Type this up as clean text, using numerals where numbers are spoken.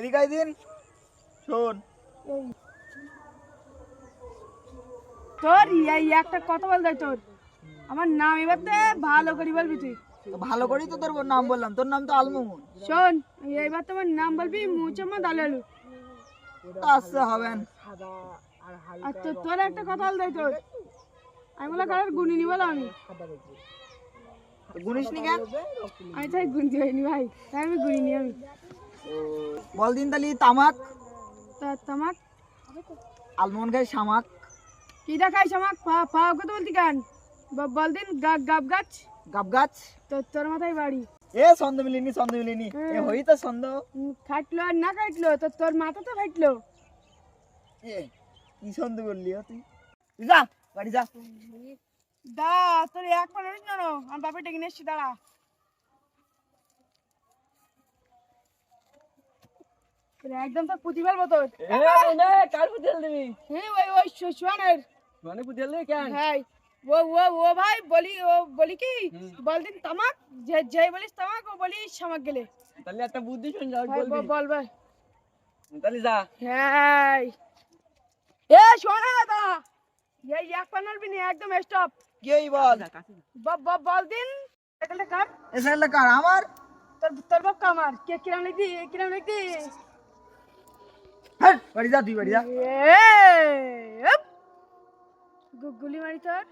এদিকে আয় দিন শোন তোর এই একটা কথা বল দেয় তোর আমার নাম এবারতে ভালো করে বলবি তুই ভালো করেই তো তোর নাম বললাম তোর নাম তো আলমোহন শোন এইবার তোমার নাম বলবি মুচম্মদ আলু আচ্ছা হবেন আর তোর একটা কথা বল দেয় তোর আমি বলে কারোর গুনি নি বলো আমি গুনিস নি কেন আমি তাই গুনতে হয়নি ভাই তাই আমি গুনি নি আমি বল দিন তালি তামাক তামাক আলমোহন খাই শামাক কি দেখাইছ আমাক পাও কত বলতি কেন বল দিন গাব গাছ গাব গাছ তোর মাথায় বাড়ি এ ছন্দ মিলিনি এ হই তো ছন্দ খাটলো আর না কাটলো তোর মাথা তো ফাটলো এ কি ছন্দ বললি তুই যা বাড়ি যা দা তোর এক পা নড়িস না আমার বাপে ডেকে নিয়ে এসছি দাঁড়া একদম তো পুঁতি ফেলবো তোর কার পুতেল দিবি ওই সোয়ানের মানে পুতেল দিবি কেন হ্যাঁ ও ভাই বলি কি বল দিন তামাক যে বলিস তামাক ও বলিস শামাক গেলে তাহলে একটা বুদ্ধি শুন যাও বল ভাই তাহলে যা হ্যাঁ এ শোনা দাদা এই এক পা নড়বি না একদম স্টপ কি হই বল বল দিন এটা কার এসএল কার আমার তোর বাপ কামার কে কিরাম লিখদি হ্যাঁ বাড়ি যা তুই বাড়ি যা গুলি মারি তোর